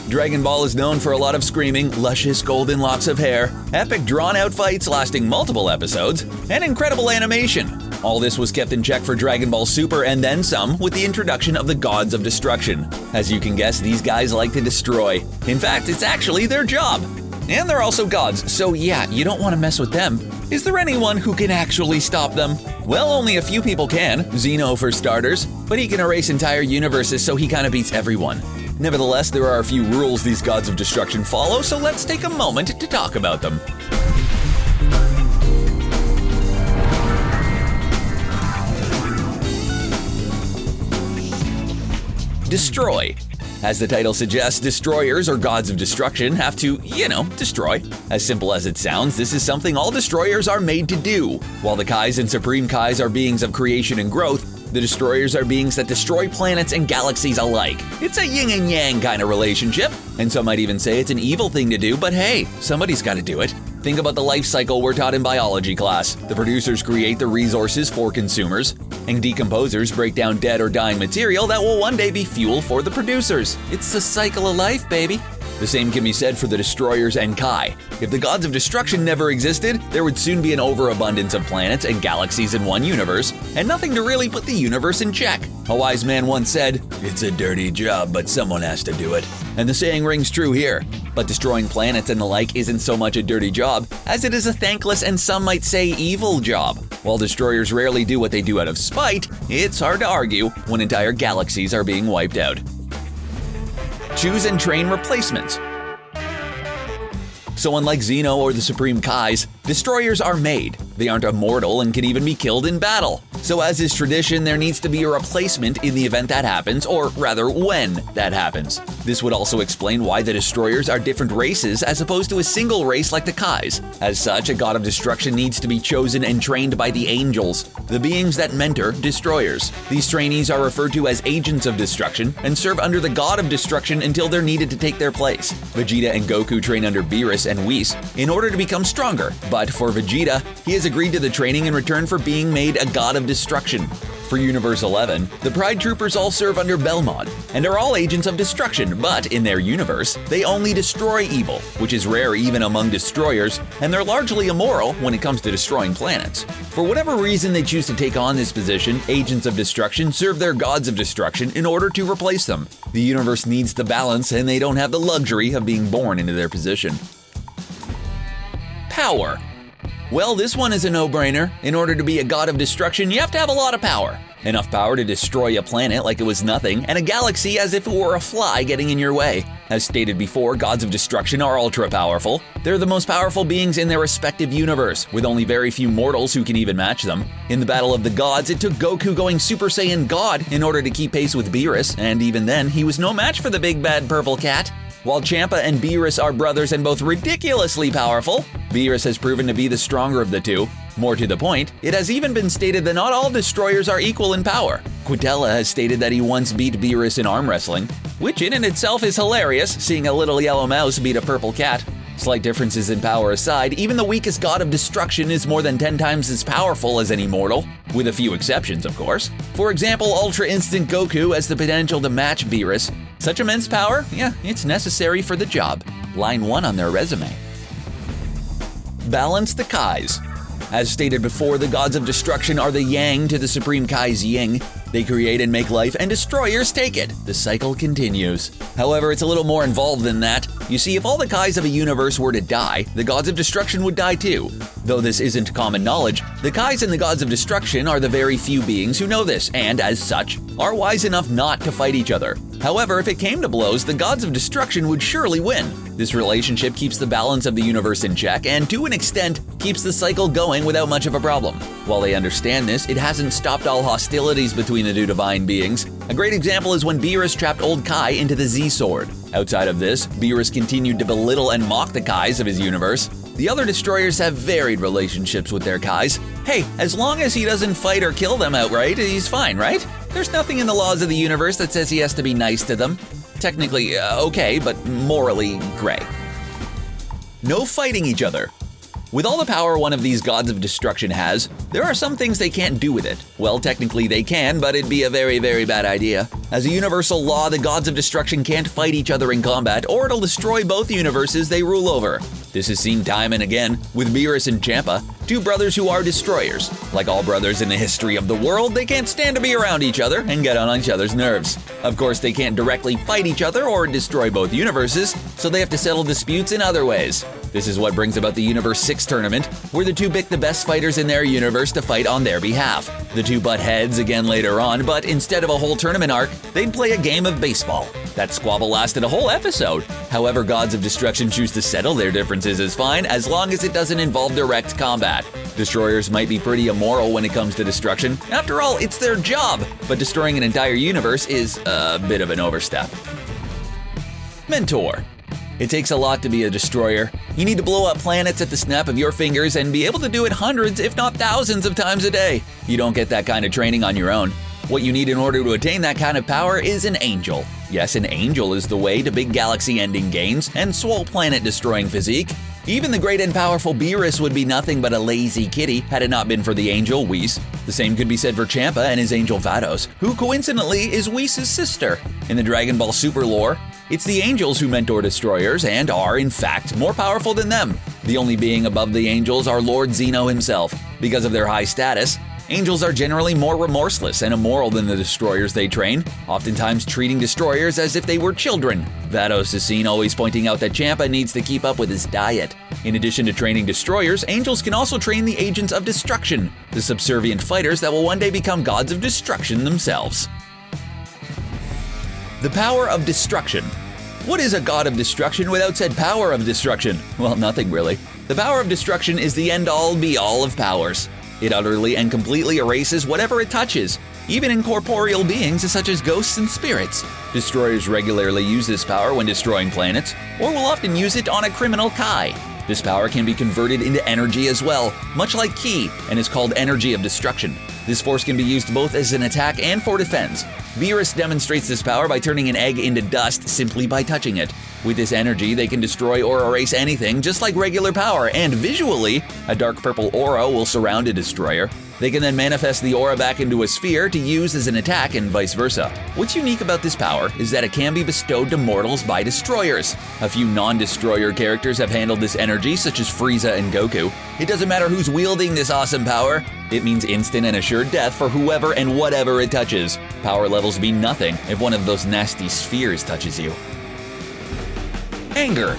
Dragon Ball is known for a lot of screaming, luscious golden locks of hair, epic drawn-out fights lasting multiple episodes, and incredible animation. All this was kept in check for Dragon Ball Super and then some with the introduction of the Gods of Destruction. As you can guess, these guys like to destroy. In fact, it's actually their job. And they're also gods, so yeah, you don't want to mess with them. Is there anyone who can actually stop them? Well, only a few people can, Xeno for starters, but he can erase entire universes, so he kind of beats everyone. Nevertheless, there are a few rules these Gods of Destruction follow, so let's take a moment to talk about them. Destroy. As the title suggests, destroyers or gods of destruction have to, destroy. As simple as it sounds, this is something all destroyers are made to do. While the Kais and Supreme Kais are beings of creation and growth, the destroyers are beings that destroy planets and galaxies alike. It's a yin and yang kind of relationship, and some might even say it's an evil thing to do, but hey, somebody's got to do it. Think about the life cycle we're taught in biology class. The producers create the resources for consumers, and decomposers break down dead or dying material that will one day be fuel for the producers. It's the cycle of life, baby. The same can be said for the destroyers and Kai. If the Gods of Destruction never existed, there would soon be an overabundance of planets and galaxies in one universe, and nothing to really put the universe in check. A wise man once said, "It's a dirty job, but someone has to do it." And the saying rings true here. But destroying planets and the like isn't so much a dirty job, as it is a thankless and some might say evil job. While destroyers rarely do what they do out of spite, it's hard to argue when entire galaxies are being wiped out. Choose and train replacements. So unlike Xeno or the Supreme Kais, destroyers are made. They aren't immortal and can even be killed in battle. So as is tradition, there needs to be a replacement in the event that happens, or rather when that happens. This would also explain why the destroyers are different races as opposed to a single race like the Kais. As such, a god of destruction needs to be chosen and trained by the angels, the beings that mentor destroyers. These trainees are referred to as agents of destruction and serve under the god of destruction until they're needed to take their place. Vegeta and Goku train under Beerus and Whis in order to become stronger, but for Vegeta, he has agreed to the training in return for being made a god of destruction. For Universe 11, the Pride Troopers all serve under Belmont and are all agents of destruction, but in their universe, they only destroy evil, which is rare even among destroyers, and they're largely immoral when it comes to destroying planets. For whatever reason they choose to take on this position, agents of destruction serve their gods of destruction in order to replace them. The universe needs the balance, and they don't have the luxury of being born into their position. Power. Well, this one is a no-brainer. In order to be a god of destruction, you have to have a lot of power. Enough power to destroy a planet like it was nothing, and a galaxy as if it were a fly getting in your way. As stated before, gods of destruction are ultra-powerful. They're the most powerful beings in their respective universe, with only very few mortals who can even match them. In the Battle of the Gods, it took Goku going Super Saiyan God in order to keep pace with Beerus, and even then, he was no match for the big bad purple cat. While Champa and Beerus are brothers and both ridiculously powerful, Beerus has proven to be the stronger of the two. More to the point, it has even been stated that not all destroyers are equal in power. Quintella has stated that he once beat Beerus in arm wrestling, which in and itself is hilarious, seeing a little yellow mouse beat a purple cat. Slight differences in power aside, even the weakest god of destruction is more than 10 times as powerful as any mortal, with a few exceptions, of course. For example, Ultra Instinct Goku has the potential to match Beerus. Such immense power? Yeah, it's necessary for the job. Line 1 on their resume. Balance the Kais. As stated before, the gods of destruction are the yang to the Supreme Kai's yin. They create and make life, and destroyers take it. The cycle continues. However, it's a little more involved than that. You see, if all the Kais of a universe were to die, the gods of destruction would die too. Though this isn't common knowledge, the Kais and the gods of destruction are the very few beings who know this, and as such, are wise enough not to fight each other. However, if it came to blows, the gods of destruction would surely win. This relationship keeps the balance of the universe in check, and to an extent, keeps the cycle going without much of a problem. While they understand this, it hasn't stopped all hostilities between the two divine beings. A great example is when Beerus trapped old Kai into the Z-Sword. Outside of this, Beerus continued to belittle and mock the Kais of his universe. The other destroyers have varied relationships with their Kais. Hey, as long as he doesn't fight or kill them outright, he's fine, right? There's nothing in the laws of the universe that says he has to be nice to them. Technically, okay, but morally gray. No fighting each other. With all the power one of these gods of destruction has, there are some things they can't do with it. Well, technically they can, but it'd be a very, very bad idea. As a universal law, the gods of destruction can't fight each other in combat, or it'll destroy both universes they rule over. This is seen time and again with Beerus and Champa, two brothers who are destroyers. Like all brothers in the history of the world, they can't stand to be around each other and get on each other's nerves. Of course, they can't directly fight each other or destroy both universes, so they have to settle disputes in other ways. This is what brings about the Universe 6 tournament, where the two pick the best fighters in their universe to fight on their behalf. The two butt heads again later on, but instead of a whole tournament arc, they'd play a game of baseball. That squabble lasted a whole episode. However, gods of destruction choose to settle their differences as fine, as long as it doesn't involve direct combat. Destroyers might be pretty immoral when it comes to destruction. After all, it's their job, but destroying an entire universe is a bit of an overstep. Mentor. It takes a lot to be a destroyer. You need to blow up planets at the snap of your fingers and be able to do it hundreds, if not thousands of times a day. You don't get that kind of training on your own. What you need in order to attain that kind of power is an angel. Yes, an angel is the way to big galaxy-ending gains and swole planet-destroying physique. Even the great and powerful Beerus would be nothing but a lazy kitty had it not been for the angel, Whis. The same could be said for Champa and his angel Vados, who coincidentally is Whis' sister. In the Dragon Ball Super lore, it's the angels who mentor destroyers and are, in fact, more powerful than them. The only being above the angels are Lord Zeno himself. Because of their high status, angels are generally more remorseless and immoral than the destroyers they train, oftentimes treating destroyers as if they were children. Vados is seen always pointing out that Champa needs to keep up with his diet. In addition to training destroyers, angels can also train the agents of destruction, the subservient fighters that will one day become gods of destruction themselves. The power of destruction. What is a god of destruction without said power of destruction? Well, nothing really. The power of destruction is the end-all be-all of powers. It utterly and completely erases whatever it touches, even incorporeal beings such as ghosts and spirits. Destroyers regularly use this power when destroying planets, or will often use it on a criminal Kai. This power can be converted into energy as well, much like Ki, and is called energy of destruction. This force can be used both as an attack and for defense. Beerus demonstrates this power by turning an egg into dust simply by touching it. With this energy, they can destroy or erase anything just like regular power, and visually, a dark purple aura will surround a destroyer. They can then manifest the aura back into a sphere to use as an attack and vice versa. What's unique about this power is that it can be bestowed to mortals by destroyers. A few non-destroyer characters have handled this energy, such as Frieza and Goku. It doesn't matter who's wielding this awesome power. It means instant and assured death for whoever and whatever it touches. Power levels mean nothing if one of those nasty spheres touches you. Anger.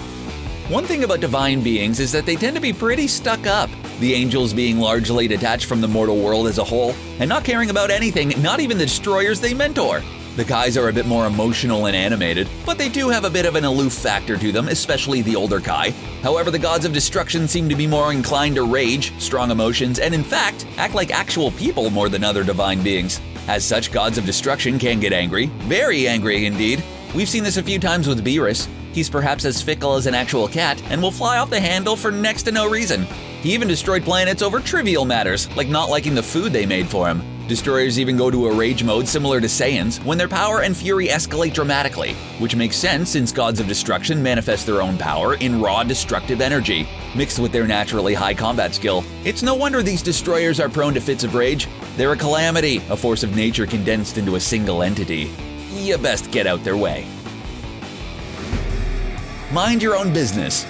One thing about divine beings is that they tend to be pretty stuck up. The angels being largely detached from the mortal world as a whole, and not caring about anything, not even the destroyers they mentor. The Kais are a bit more emotional and animated, but they do have a bit of an aloof factor to them, especially the older Kai. However, the gods of destruction seem to be more inclined to rage, strong emotions, and in fact, act like actual people more than other divine beings. As such, gods of destruction can get angry, very angry indeed. We've seen this a few times with Beerus. He's perhaps as fickle as an actual cat and will fly off the handle for next to no reason. He even destroyed planets over trivial matters, like not liking the food they made for him. Destroyers even go to a rage mode similar to Saiyans when their power and fury escalate dramatically, which makes sense since gods of destruction manifest their own power in raw destructive energy, mixed with their naturally high combat skill. It's no wonder these destroyers are prone to fits of rage. They're a calamity, a force of nature condensed into a single entity. You best get out their way. Mind your own business.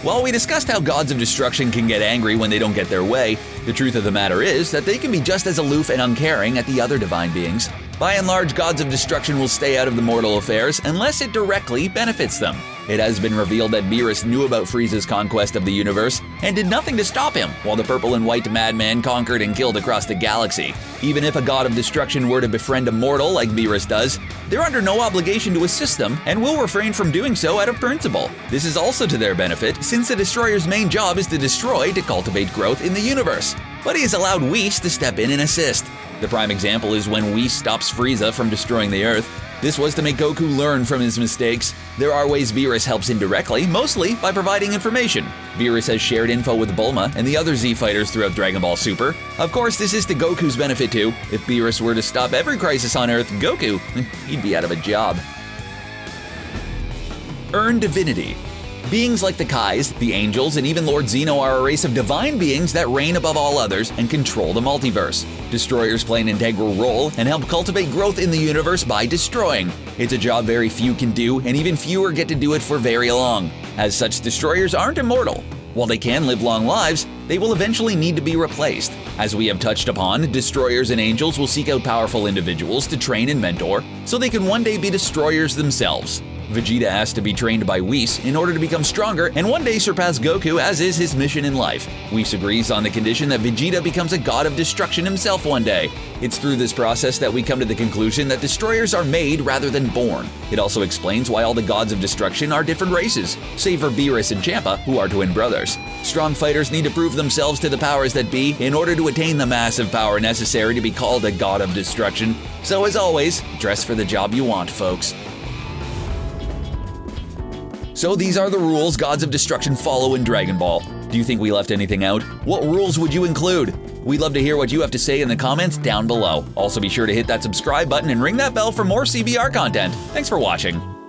While we discussed how gods of destruction can get angry when they don't get their way, the truth of the matter is that they can be just as aloof and uncaring at the other divine beings. By and large, gods of destruction will stay out of the mortal affairs unless it directly benefits them. It has been revealed that Beerus knew about Frieza's conquest of the universe and did nothing to stop him, while the purple and white madman conquered and killed across the galaxy. Even if a god of destruction were to befriend a mortal like Beerus does, they're under no obligation to assist them and will refrain from doing so out of principle. This is also to their benefit, since the destroyer's main job is to destroy to cultivate growth in the universe. But he has allowed Whis to step in and assist. The prime example is when Whis stops Frieza from destroying the Earth. This was to make Goku learn from his mistakes. There are ways Beerus helps indirectly, mostly by providing information. Beerus has shared info with Bulma and the other Z fighters throughout Dragon Ball Super. Of course, this is to Goku's benefit too. If Beerus were to stop every crisis on Earth, Goku, he'd be out of a job. Earn divinity. Beings like the Kais, the angels, and even Lord Zeno are a race of divine beings that reign above all others and control the multiverse. Destroyers play an integral role and help cultivate growth in the universe by destroying. It's a job very few can do, and even fewer get to do it for very long. As such, destroyers aren't immortal. While they can live long lives, they will eventually need to be replaced. As we have touched upon, destroyers and angels will seek out powerful individuals to train and mentor, so they can one day be destroyers themselves. Vegeta has to be trained by Whis in order to become stronger and one day surpass Goku, as is his mission in life. Whis agrees on the condition that Vegeta becomes a god of destruction himself one day. It's through this process that we come to the conclusion that destroyers are made rather than born. It also explains why all the gods of destruction are different races, save for Beerus and Champa, who are twin brothers. Strong fighters need to prove themselves to the powers that be in order to attain the massive power necessary to be called a god of destruction. So as always, dress for the job you want, folks. So these are the rules gods of destruction follow in Dragon Ball. Do you think we left anything out? What rules would you include? We'd love to hear what you have to say in the comments down below. Also be sure to hit that subscribe button and ring that bell for more CBR content. Thanks for watching.